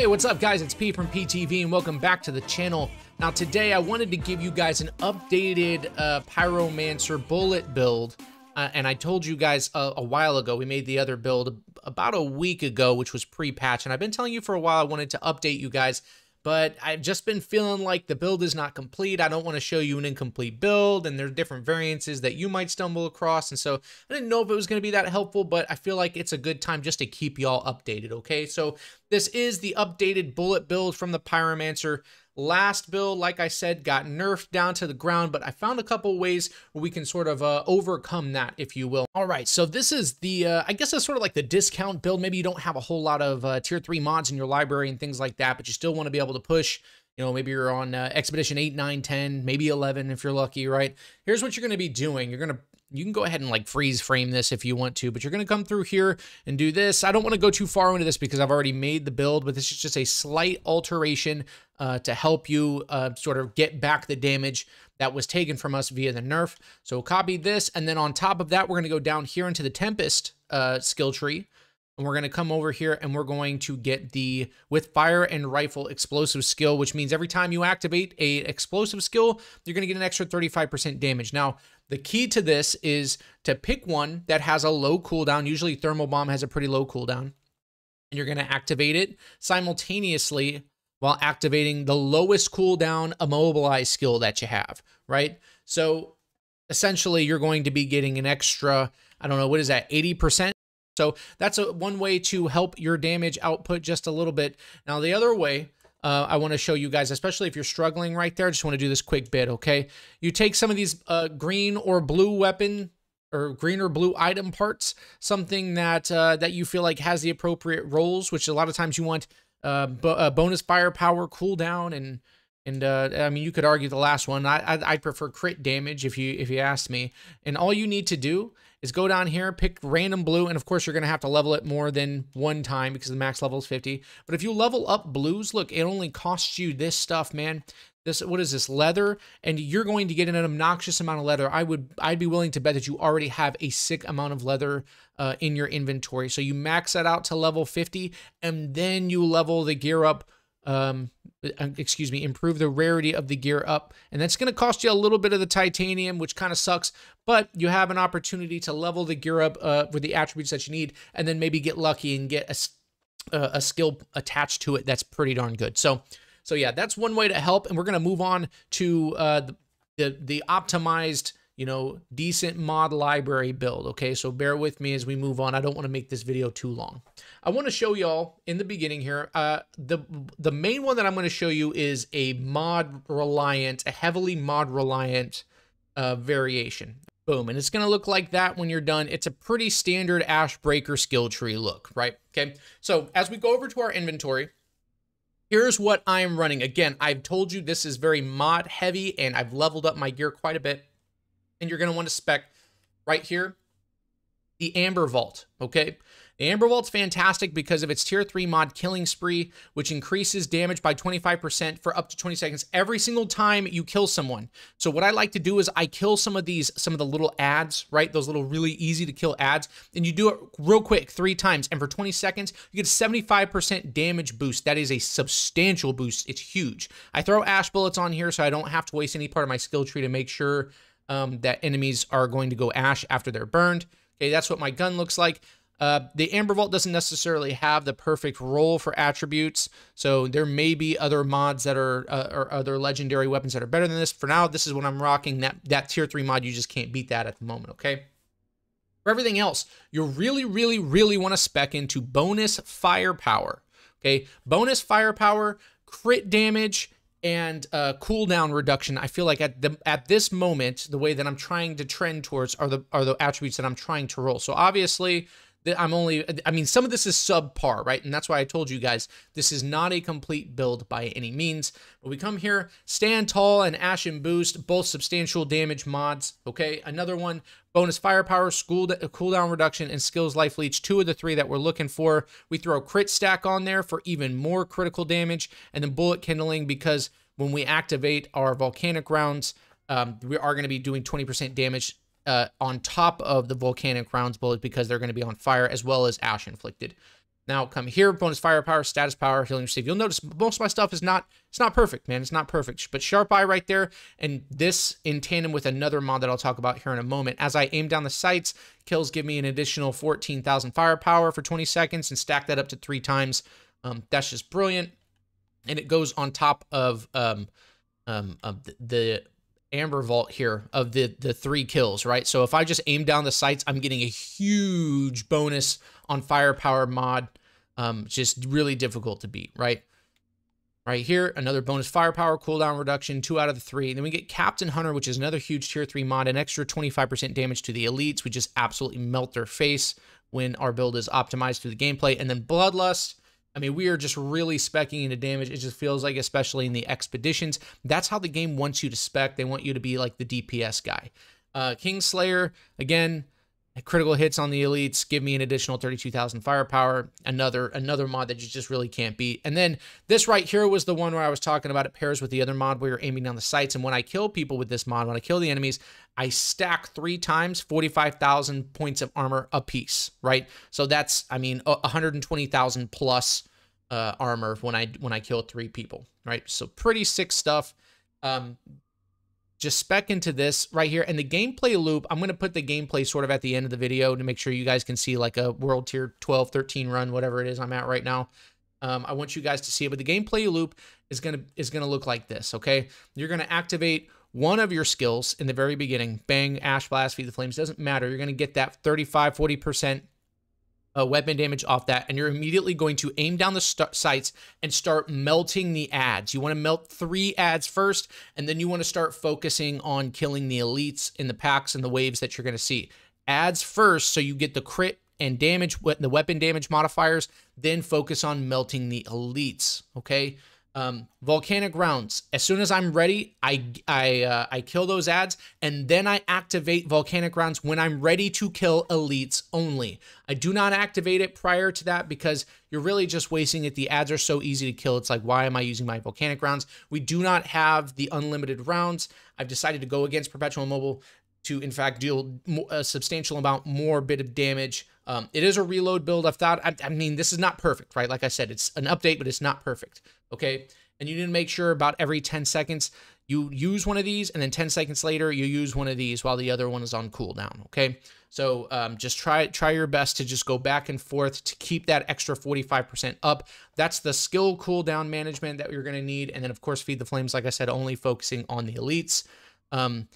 Hey, what's up guys? It's P from PTV and welcome back to the channel. Now today I wanted to give you guys an updated Pyromancer Bullet build. And I told you guys a while ago, we made the other build about a week ago, which was pre-patch. And I've been telling you for a while I wanted to update you guys, but I've just been feeling like the build is not complete. I don't want to show you an incomplete build, and there's different variances that you might stumble across. And so I didn't know if it was going to be that helpful, but I feel like it's a good time just to keep y'all updated, okay? So this is the updated bullet build from the Pyromancer. Last build, like I said, got nerfed down to the ground, but I found a couple ways where we can sort of overcome that, if you will. All right, so this is the, I guess it's sort of like the discount build. Maybe you don't have a whole lot of tier 3 mods in your library and things like that, but you still want to be able to push. You know, maybe you're on Expedition 8, 9, 10, maybe 11 if you're lucky, right? Here's what you're going to be doing. You can go ahead and like freeze frame this if you want to, but you're going to come through here and do this. I don't want to go too far into this because I've already made the build, but this is just a slight alteration to help you sort of get back the damage that was taken from us via the nerf. So copy this, and then on top of that, we're going to go down here into the Tempest skill tree. And we're going to come over here and we're going to get the with fire and rifle explosive skill, which means every time you activate a explosive skill, you're going to get an extra 35% damage. Now, the key to this is to pick one that has a low cooldown. Usually thermal bomb has a pretty low cooldown. And you're going to activate it simultaneously while activating the lowest cooldown immobilize skill that you have, right? So essentially you're going to be getting an extra, I don't know, what is that, 80%? So that's one way to help your damage output just a little bit. Now, the other way I want to show you guys, especially if you're struggling right there, I just want to do this quick bit, okay? You take some of these green or blue weapon or green or blue item parts, something that that you feel like has the appropriate rolls, which a lot of times you want bonus firepower, cooldown, and I mean, you could argue the last one. I prefer crit damage if you asked me. And all you need to do is go down here, pick random blue, and of course you're going to have to level it more than one time because the max level is 50. But if you level up blues, look, it only costs you this stuff, man. This, what is this, leather? And you're going to get an obnoxious amount of leather. I'd be willing to bet that you already have a sick amount of leather in your inventory. So you max that out to level 50, and then you level the gear up. Improve the rarity of the gear up, and that's going to cost you a little bit of the titanium, which kind of sucks, but you have an opportunity to level the gear up with the attributes that you need, and then maybe get lucky and get a skill attached to it that's pretty darn good. So yeah, that's one way to help, and we're going to move on to the optimized, you know, decent mod library build. Okay, so bear with me as we move on. I don't want to make this video too long. I want to show y'all in the beginning here, the main one that I'm going to show you is a heavily mod reliant variation. Boom, and it's going to look like that when you're done. It's a pretty standard Ashbreaker skill tree look, right? Okay, so as we go over to our inventory, here's what I'm running. Again, I've told you this is very mod heavy, and I've leveled up my gear quite a bit. And you're going to want to spec right here the Amber Vault, okay? The Amber Vault's fantastic because of its tier 3 mod Killing Spree, which increases damage by 25% for up to 20 seconds every single time you kill someone. So what I like to do is I kill some of the little ads, right? Those little really easy to kill ads, and you do it real quick 3 times, and for 20 seconds, you get a 75% damage boost. That is a substantial boost. It's huge. I throw Ash Bullets on here so I don't have to waste any part of my skill tree to make sure that enemies are going to go ash after they're burned. Okay, that's what my gun looks like. The Amber Vault doesn't necessarily have the perfect roll for attributes, so there may be other mods that are, or other legendary weapons that are better than this. For now, this is what I'm rocking. That tier 3 mod, you just can't beat that at the moment, okay? For everything else, you really want to spec into bonus firepower, okay? Bonus firepower, crit damage, and cooldown reduction. I feel like at this moment, the way that I'm trying to trend towards are the attributes that I'm trying to roll. So obviously, I mean, some of this is subpar, right? And that's why I told you guys, this is not a complete build by any means. But we come here, Stand Tall and Ashen Boost, both substantial damage mods, okay? Another one, bonus firepower, cooldown reduction, and skills life leech, 2 of the 3 that we're looking for. We throw crit stack on there for even more critical damage, and then bullet kindling because when we activate our volcanic rounds, we are going to be doing 20% damage on top of the volcanic rounds bullets because they're going to be on fire, as well as ash inflicted. Now come here, bonus firepower, status power, healing received. You'll notice most of my stuff is not, it's not perfect, man. It's not perfect, but sharp eye right there. And this in tandem with another mod that I'll talk about here in a moment. As I aim down the sights, kills give me an additional 14,000 firepower for 20 seconds and stack that up to 3 times. That's just brilliant. And it goes on top of the amber vault here of the 3 kills, right? So if I just aim down the sights, I'm getting a huge bonus on firepower mod. Just really difficult to beat, right? Right here, another bonus firepower cooldown reduction, 2 out of the 3. And then we get Captain Hunter, which is another huge tier 3 mod, an extra 25% damage to the elites. We just absolutely melt their face when our build is optimized through the gameplay. And then Bloodlust. I mean, we are just really speccing into damage. It just feels like, especially in the expeditions, that's how the game wants you to spec. They want you to be like the DPS guy. Kingslayer, again, critical hits on the elites give me an additional 32,000 firepower. Another mod that you just really can't beat. And then this right here was the one where I was talking about. It pairs with the other mod where you're aiming down the sights. And when I kill people with this mod, when I kill the enemies, I stack 3 times 45,000 points of armor apiece, right? So that's, I mean, 120,000 plus armor when I kill 3 people, right? So pretty sick stuff. Just spec into this right here. And the gameplay loop, I'm going to put the gameplay sort of at the end of the video to make sure you guys can see like a world tier 12, 13 run, whatever it is I'm at right now. I want you guys to see it, but the gameplay loop is going to look like this, okay? You're going to activate one of your skills in the very beginning. Bang, Ash Blast, Feed the Flames, doesn't matter. You're going to get that 35, 40% weapon damage off that, and you're immediately going to aim down the sights and start melting the ads. You want to melt 3 ads first, and then you want to start focusing on killing the elites in the packs and the waves that you're going to see. Ads first, so you get the crit and damage, the weapon damage modifiers, then focus on melting the elites, okay? Volcanic rounds. As soon as I'm ready, I kill those ads, and then I activate volcanic rounds when I'm ready to kill elites only. I do not activate it prior to that because you're really just wasting it. The ads are so easy to kill. It's like, why am I using my volcanic rounds? We do not have the unlimited rounds. I've decided to go against Perpetual Immobile to, in fact, deal a substantial amount more bit of damage. It is a reload build. I mean, this is not perfect, right? Like I said, it's an update, but it's not perfect, okay? And you need to make sure about every 10 seconds you use one of these, and then 10 seconds later you use one of these while the other one is on cooldown, okay? So just try your best to just go back and forth to keep that extra 45% up. That's the skill cooldown management that you're going to need. And then, of course, Feed the Flames, like I said, only focusing on the elites. And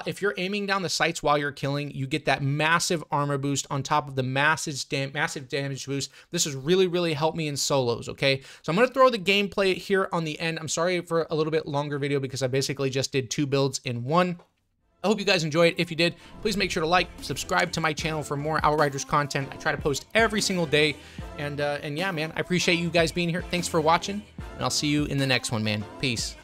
if you're aiming down the sights while you're killing, you get that massive armor boost on top of the massive damage boost. This has really, really helped me in solos, okay? So I'm going to throw the gameplay here on the end. I'm sorry for a little bit longer video because I basically just did 2 builds in one. I hope you guys enjoyed it. If you did, please make sure to like, subscribe to my channel for more Outriders content. I try to post every single day. And yeah, man, I appreciate you guys being here. Thanks for watching, and I'll see you in the next one, man. Peace.